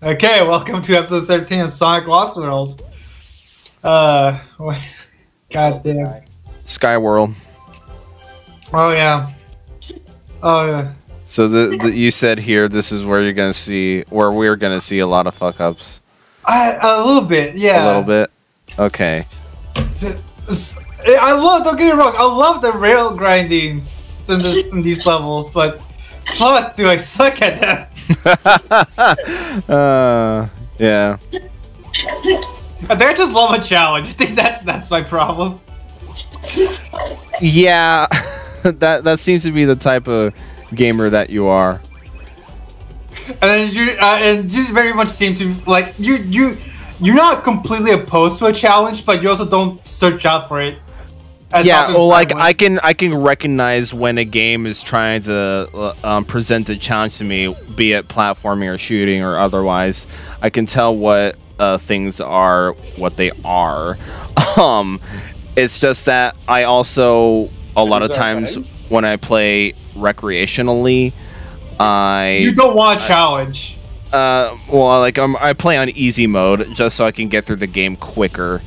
Okay, welcome to episode 13 of Sonic Lost World. What? Goddamn. Sky World. Oh yeah. Oh yeah. So you said here this is where you're gonna see, where we're gonna see a lot of fuck ups. A little bit, yeah. A little bit. Okay. I love. Don't get me wrong. I love the rail grinding in these levels, but fuck, do I suck at that? Yeah. I think I just love a challenge. I think that's my problem. Yeah, that seems to be the type of gamer that you are. And you very much seem to like you're not completely opposed to a challenge, but you also don't search out for it. Yeah, well, like I can recognize when a game is trying to present a challenge to me, be it platforming or shooting or otherwise. I can tell what things are what they are. It's just that I also a lot of times when I play recreationally, you don't want a challenge. Well, like I play on easy mode just so I can get through the game quicker.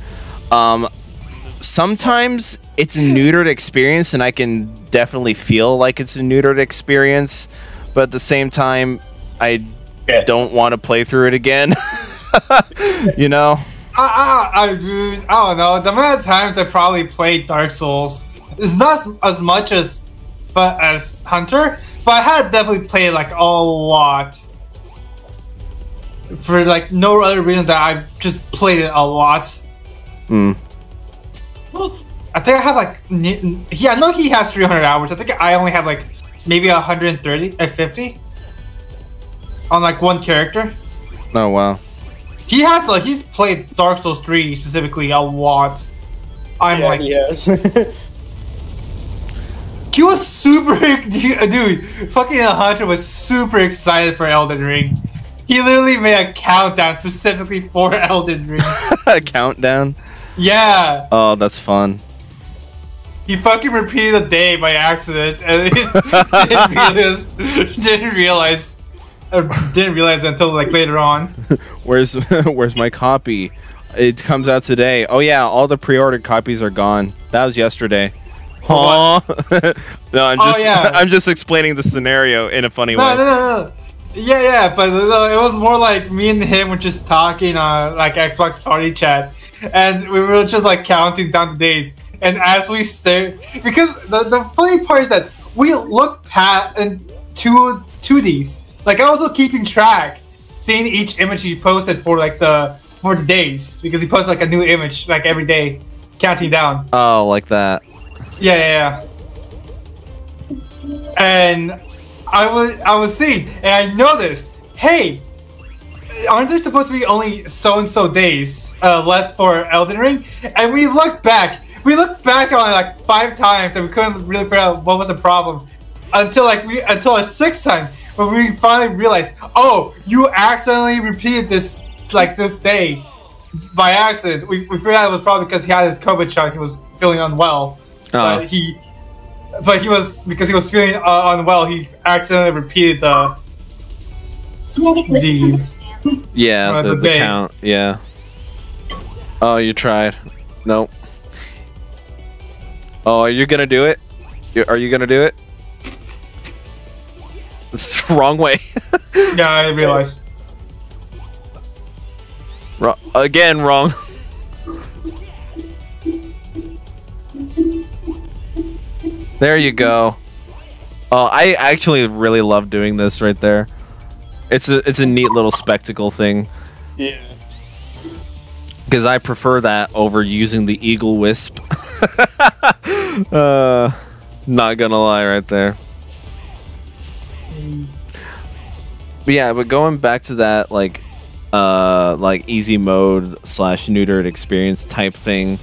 Sometimes it's a neutered experience, and I can definitely feel like it's a neutered experience, but at the same time, I don't want to play through it again. You know? I don't know. The amount of times I probably played Dark Souls is not as much as Hunter, but I had definitely played like a lot. For like no other reason that I just played it a lot. Hmm. I think I have like I know he has 300 hours. I think I only have like maybe 130 at 50 on like one character. Oh wow. He has like he's played Dark Souls 3 specifically a lot. I'm like yes. He was super dude. Fucking Hunter was super excited for Elden Ring. He literally made a countdown specifically for Elden Ring. A countdown? Yeah. Oh, that's fun. He fucking repeated a day by accident, and didn't realize until like later on. Where's my copy? It comes out today. Oh yeah, all the pre-ordered copies are gone. That was yesterday. Huh? No, I'm just explaining the scenario in a funny way. No. Yeah, but it was more like me and him were just talking on like Xbox Party Chat, and we were just like counting down the days. And as we say, because the funny part is that we look past and to these. Like I was also keeping track, seeing each image he posted for like the days, because he posted like a new image like every day, counting down. Oh, like that. Yeah. And I was seeing, and I noticed, hey, aren't there supposed to be only so and so days left for Elden Ring? And we looked back. We looked back on it like 5 times, and we couldn't really figure out what was the problem until our 6th time, when we finally realized, oh, you accidentally repeated this day by accident. We figured out it was probably because he had his COVID shot. He was feeling unwell, but he was, because he was feeling unwell, he accidentally repeated the count. Yeah. Oh, you tried. Nope. Oh, are you gonna do it? Are you gonna do it? It's the wrong way. Yeah, I realized. Again, wrong. There you go. Oh, I actually really love doing this right there. It's a neat little spectacle thing. Yeah. Because I prefer that over using the eagle wisp. Not gonna lie right there. But yeah, but going back to that like easy mode / neutered experience type thing,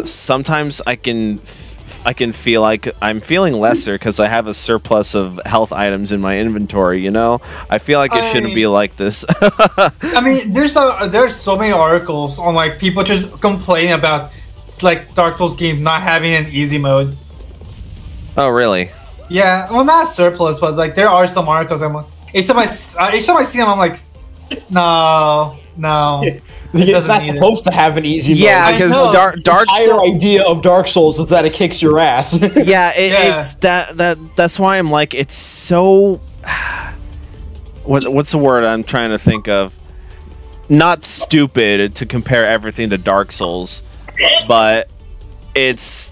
sometimes I can feel like I'm feeling lesser because I have a surplus of health items in my inventory, you know? I feel like it shouldn't be like this. I mean, there's so many articles on like people just complaining about like Dark Souls games not having an easy mode. Oh, really? Yeah, well, not surplus, but like there are some articles. I'm like, each time I see them, I'm like, No. It's not supposed to have an easy mode. Yeah, because Dark Souls idea of Dark Souls is that it kicks your ass. Yeah, it's that's why I'm like, it's so what's the word I'm trying to think of? Not stupid to compare everything to Dark Souls, but it's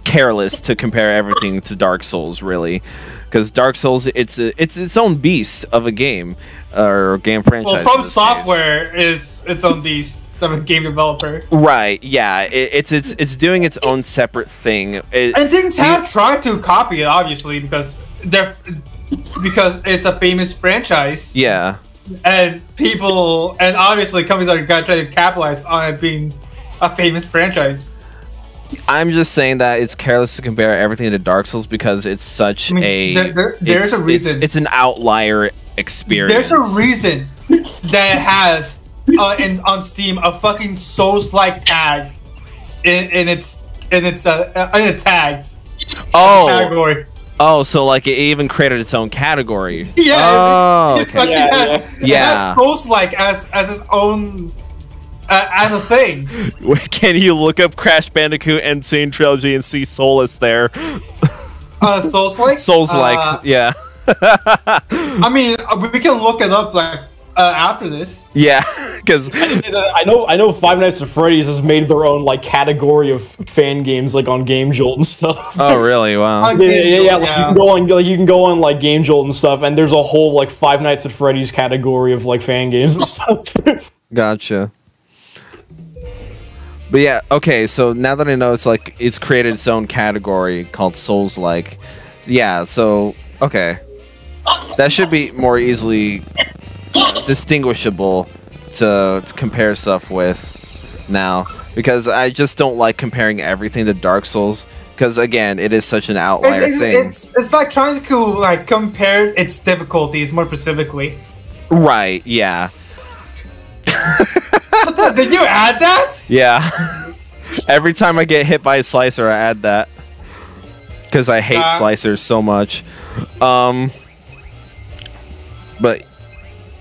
careless to compare everything to Dark Souls, really, because Dark Souls it's its own beast of a game or game franchise. Well, From Software is its own beast of a game developer. Right? Yeah, it's doing its own separate thing. And things have tried to copy it, obviously, because it's a famous franchise. Yeah. And obviously companies are going to try to capitalize on it being a famous franchise. I'm just saying that it's careless to compare everything to Dark Souls because it's such there's a reason. It's an outlier experience. There's a reason that it has on Steam a fucking Souls-like tag in its tags. Category. Oh, so like it even created its own category. Yeah. Oh, okay. It has Souls-like as its own as a thing. Can you look up Crash Bandicoot Insane Trilogy and see Soulless there? Souls-like? Souls-like, yeah. I mean, we can look it up like after this. Yeah, because I know Five Nights at Freddy's has made their own like category of fan games like on Game Jolt and stuff. Oh, really? Wow. Yeah. Like, you can go on like Game Jolt and stuff, and there's a whole like Five Nights at Freddy's category of like fan games and stuff. Gotcha. But yeah, okay. So now that I know it's created its own category called Souls-like. Yeah. So okay, that should be more easily distinguishable to compare stuff with now, because I just don't like comparing everything to Dark Souls, because again, it is such an outlier thing. It's like trying to like compare its difficulties more specifically. Right, yeah. Did you add that? Yeah. Every time I get hit by a slicer, I add that, because I hate slicers so much. But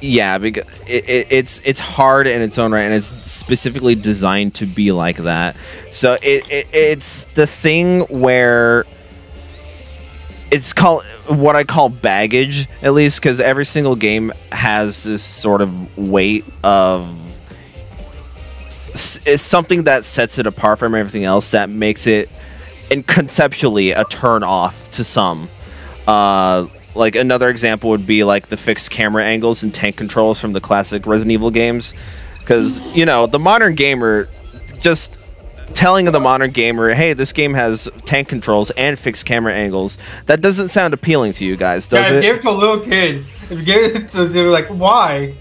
yeah, because it's hard in its own right, and it's specifically designed to be like that. So it's the thing where it's called what I call baggage, at least, because every single game has this sort of weight of it's something that sets it apart from everything else, that makes it, and conceptually, a turn off to some. Like another example would be like the fixed camera angles and tank controls from the classic Resident Evil games, because you know the modern gamer, just telling the modern gamer, hey, this game has tank controls and fixed camera angles, that doesn't sound appealing to you guys, does it? If you give it to a little kid, if you give it to, they're like, why?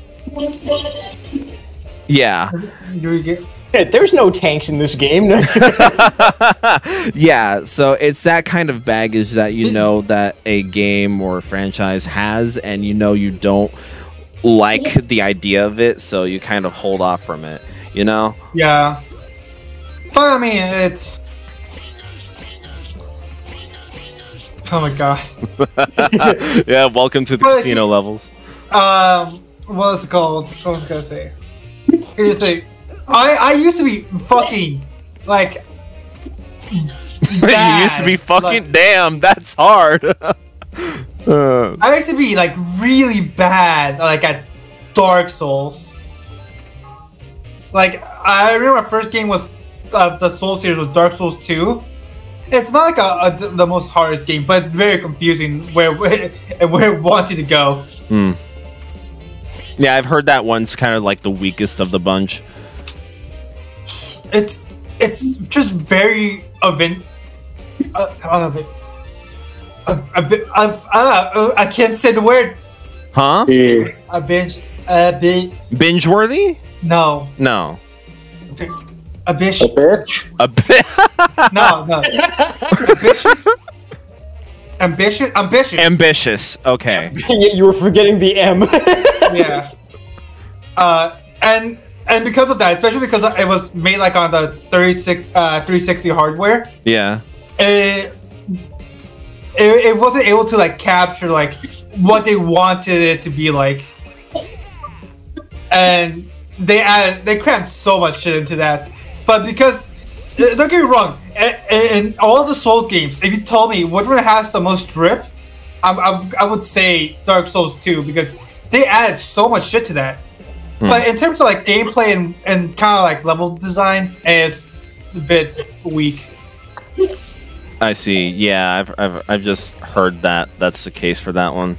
Yeah. There's no tanks in this game. Yeah, so it's that kind of baggage that you know that a game or a franchise has, and you know you don't like the idea of it, so you kind of hold off from it, you know? Yeah. But I mean, it's... Oh my god. Yeah, welcome to the casino levels. What is it called? What was I gonna say? Here's the thing. I used to be fucking, like, bad. You used to be fucking, like, damn, that's hard. I used to be, like, really bad, like, at Dark Souls. Like, I remember my first game was, the Souls series was Dark Souls 2. It's not like the most hardest game, but it's very confusing where it wants you to go. Hmm. Yeah, I've heard that one's kind of like the weakest of the bunch. It's just very I can't say the word. Huh? Binge worthy? No. No. A bitch. A bitch? A bitch? No. Ambitious. Ambitious. Okay. You were forgetting the M. Yeah. And because of that, especially because it was made like on the 360 hardware. Yeah. It wasn't able to like capture like what they wanted it to be like. and they crammed so much shit into that. But because don't get me wrong, in all the Souls games, if you told me which one has the most drip, I would say Dark Souls 2 because they added so much shit to that. But in terms of like gameplay and kind of like level design, it's a bit weak. I see. Yeah, I've just heard that that's the case for that one.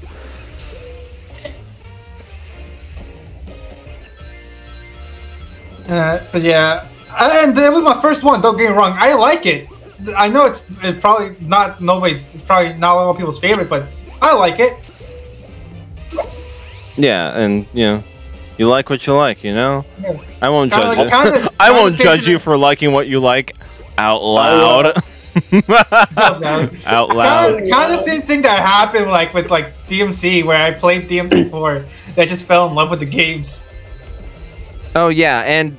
But yeah, and that was my first one. Don't get me wrong, I like it. I know it's probably not it's probably not a lot of people's favorite, but I like it. Yeah, and you know, you like what you like, you know. Yeah. I won't judge you. I won't judge you for liking what you like out loud. Out loud. Kind of the same thing that happened like with like DMC, where I played DMC 4. I just fell in love with the games. Oh yeah, and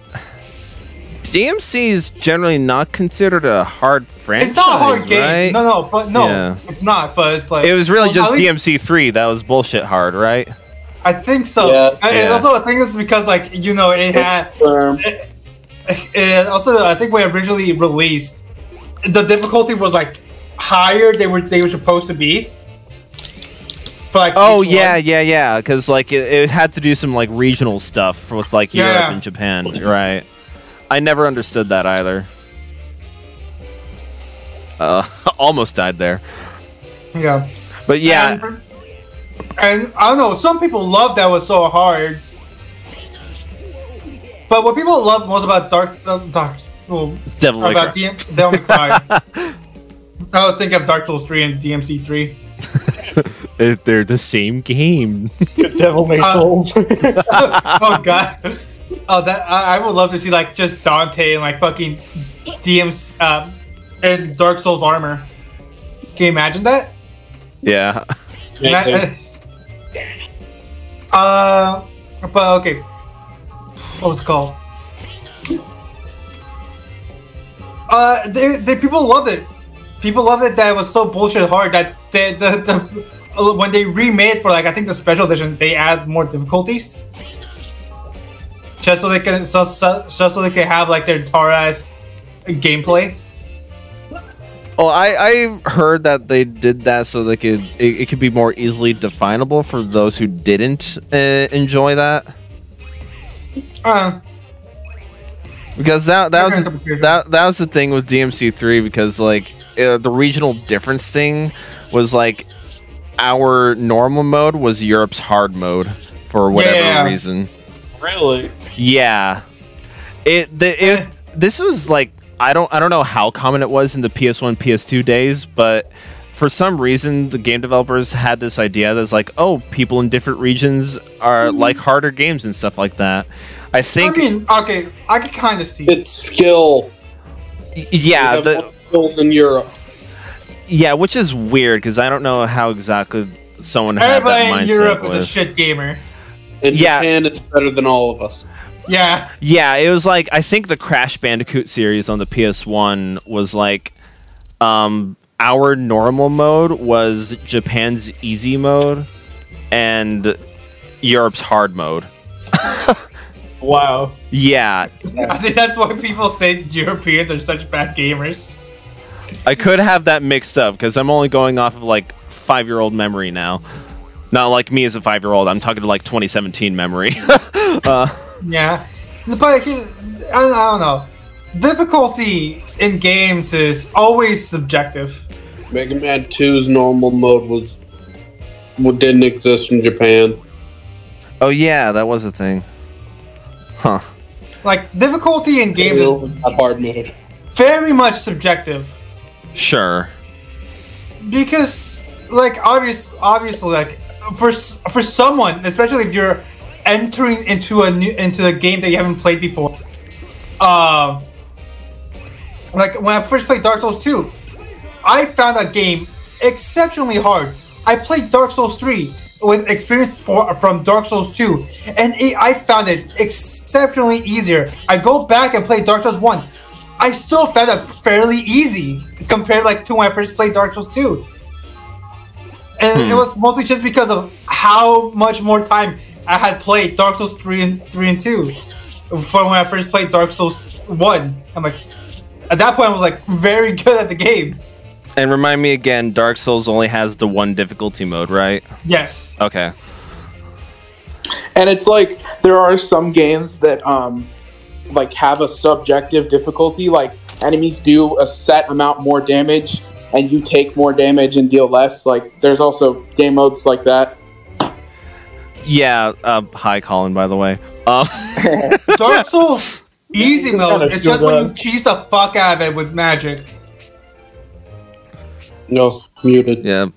DMC is generally not considered a hard franchise. It's not a hard game. Right? No, it's not. But it's like it was really just DMC 3 that was bullshit hard, right? I think so. Yeah, and also I think it's because like you know it had. Also, I think when it originally released, the difficulty was like higher than they were supposed to be. For, like, yeah, because like it had to do some like regional stuff with like Europe and Japan, right? I never understood that either. Almost died there. Yeah. But yeah. And I don't know, some people love that was so hard. But what people love most about Devil May Cry. I was thinking of Dark Souls 3 and DMC 3. They're the same game. Devil May Souls. Oh god. Oh, that I would love to see like just Dante and like fucking DM's and Dark Souls armor. Can you imagine that? Yeah. But okay. What was it called? People loved it. People loved it that it was so bullshit hard that when they remade for like I think the special edition, they add more difficulties. Just so they can so they can have like their tar-ass gameplay. Oh, I've heard that they did that so they could it could be more easily definable for those who didn't enjoy that. Because that was the thing with DMC 3 because like the regional difference thing was like our normal mode was Europe's hard mode for whatever reason. Really? Yeah. This was like I don't know how common it was in the PS1, PS2 days, but for some reason the game developers had this idea that's like, oh, people in different regions are like harder games and stuff like that. I think. I mean, okay, I can kind of see it's skill. Yeah, skills in Europe. Yeah, which is weird because I don't know how exactly someone had that mindset. Everybody in Europe is a shit gamer. In Japan, it's better than all of us. Yeah. Yeah, it was like I think the Crash Bandicoot series on the PS1 was like our normal mode was Japan's easy mode and Europe's hard mode. Wow. Yeah. I think that's why people say Europeans are such bad gamers. I could have that mixed up because I'm only going off of like 5-year-old memory now. Not like me as a 5-year-old. I'm talking to like 2017 memory. Yeah, but I don't know. Difficulty in games is always subjective. Mega Man 2's normal mode didn't exist in Japan. Oh yeah, that was a thing. Huh. Like difficulty in games is hard mode. Very much subjective. Sure. Because like obviously like for someone, especially if you're entering into a game that you haven't played before. Like when I first played Dark Souls 2, I found that game exceptionally hard. I played Dark Souls 3 with experience from Dark Souls 2, and I found it exceptionally easier. I go back and play Dark Souls 1. I still found it fairly easy compared like to when I first played Dark Souls 2. And it was mostly just because of how much more time I had played Dark Souls 3 and 2 from when I first played Dark Souls 1. I'm like, at that point, I was like very good at the game. And remind me again, Dark Souls only has the one difficulty mode, right? Yes. Okay. And it's like there are some games that like have a subjective difficulty. Like enemies do a set amount more damage, and you take more damage and deal less. Like there's also game modes like that. Yeah. Hi, Colin. By the way. Dark Souls easy mode. It's just when you cheese the fuck out of it with magic. No, muted. Yeah.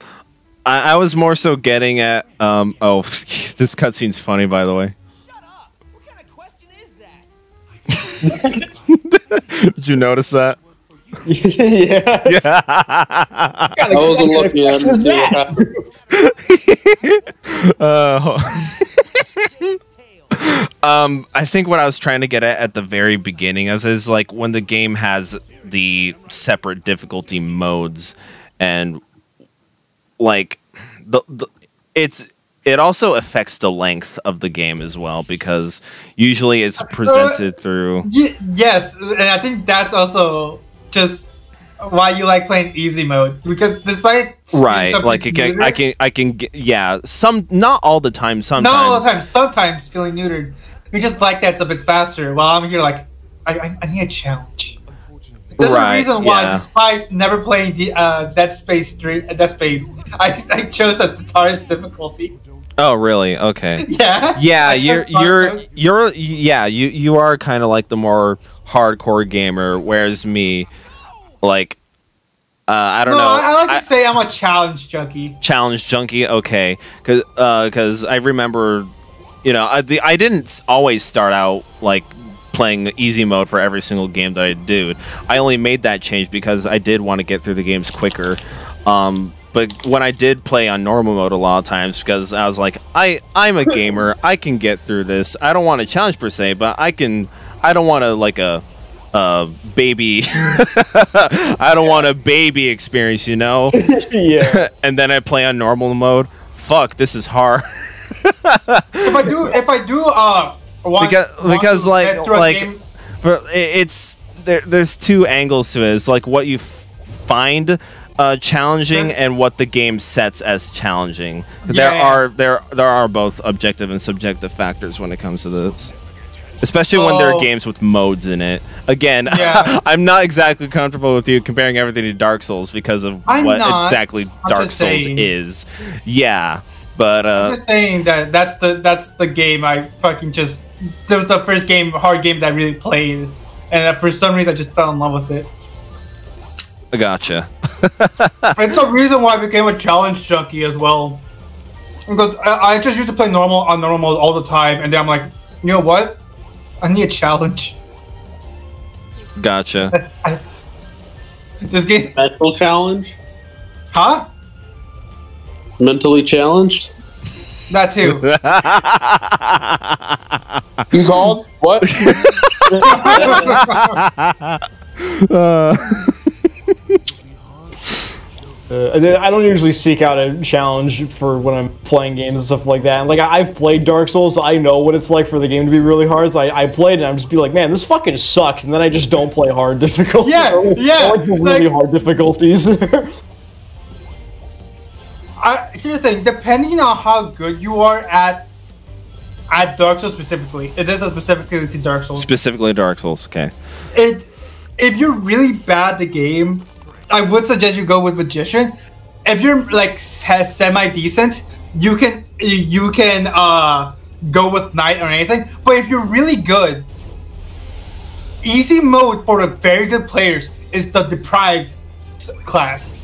I was more so getting at. Oh, this cutscene's funny, by the way. Shut up! What kind of question is that? Did you notice that? Yeah. Yeah. I wasn't looking at him to see what happened. I think what I was trying to get at the very beginning is like when the game has the separate difficulty modes, and like it also affects the length of the game as well, because usually it's presented through. Yes, and I think that's also just why you like playing easy mode, because despite Right, like I can yeah, some, not all the time, sometimes. Not all the time, sometimes feeling neutered. You just like that it's a bit faster, while I'm here like I need a challenge. There's a reason why, despite never playing the Dead Space 3, I chose the hardest difficulty. Oh really? Okay. Yeah. Yeah, you are kind of like the more hardcore gamer, whereas me, like, I don't know. I like to say I'm a challenge junkie. Challenge junkie, okay, because I remember, you know, I didn't always start out like playing easy mode for every single game that I do. I only made that change because I did want to get through the games quicker. But when I did play on normal mode a lot of times, because I was like, I'm a gamer, I can get through this. I don't want a challenge per se, but I don't want to like a baby. I don't want a baby experience, you know? Yeah. And then I play on normal mode. Fuck, this is hard. if I do because it's there's two angles to it. It's like what you find challenging and what the game sets as challenging. Yeah. There are both objective and subjective factors when it comes to this, especially when there are games with modes in it. Again, I'm not exactly comfortable with you comparing everything to Dark Souls because of exactly Dark Souls is. Yeah. But I'm just saying that's the game I fucking just. That was the first hard game that I really played, and for some reason I just fell in love with it. I gotcha. It's the reason why I became a challenge junkie as well, because I just used to play on normal mode all the time, and then I'm like, you know what? I need a challenge. Gotcha. This game. Mental challenge? Huh? Mentally challenged? That too. You called? What? I don't usually seek out a challenge for when I'm playing games and stuff like that. Like, I've played Dark Souls, so I know what it's like for the game to be really hard. So I played it, and I'm just be like, man, this fucking sucks. And then I just don't play hard difficulties. Yeah. I like the really hard difficulties. Here's the thing, depending on how good you are at Dark Souls specifically, it is specifically to Dark Souls. Specifically Dark Souls, okay. If you're really bad at the game, I would suggest you go with Magician. If you're like semi-decent, you can go with Knight or anything. But if you're really good, easy mode for the very good players is the Deprived class.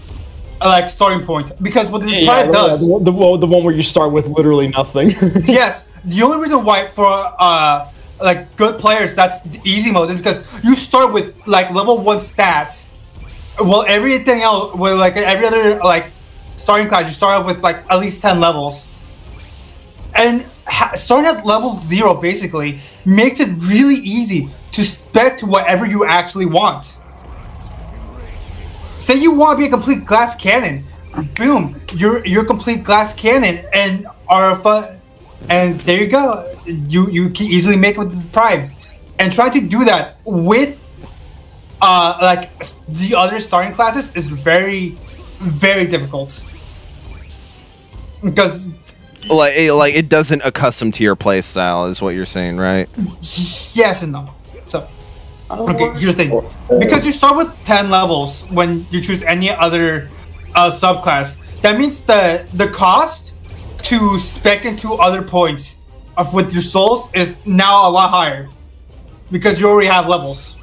Like starting point, because what the Deprived does, the one where you start with literally nothing. Yes, the only reason why for like good players that's the easy mode is because you start with like level 1 stats. Well, everything else, well, like every other like starting class, you start off with like at least 10 levels, and starting at level 0 basically makes it really easy to spec to whatever you actually want. Say you want to be a complete glass cannon, boom, you're a complete glass cannon and are And there you go. You can easily make it with the Prime, and try to do that with like the other starting classes is very, very difficult because like it doesn't accustom to your play style, is what you're saying, right? yes and no. So okay, here's the thing: because you start with 10 levels when you choose any other subclass, that means the cost to spec into other points of with your souls is now a lot higher because you already have levels.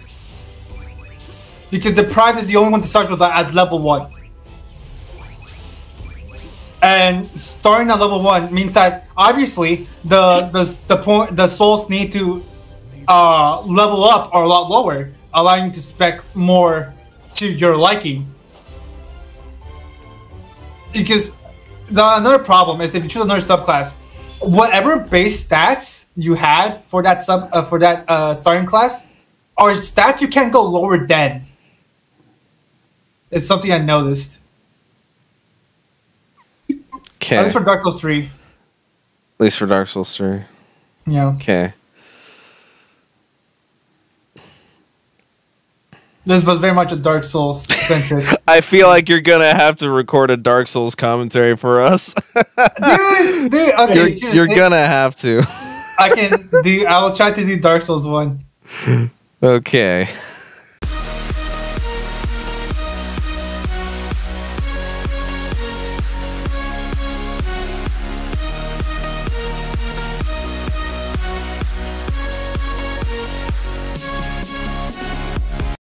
Because the Prime is the only one that starts with that at level 1. And starting at level 1 means that obviously the souls need to level up or a lot lower, allowing you to spec more to your liking. Because another problem is if you choose another subclass, whatever base stats you had for that starting class are stats you can't go lower than. It's something I noticed. Okay. At least for Dark Souls 3. At least for Dark Souls 3. Yeah. Okay. This was very much a Dark Souls centric. I feel like you're gonna have to record a Dark Souls commentary for us. dude, okay, you're gonna have to. I will try to do Dark Souls 1. Okay.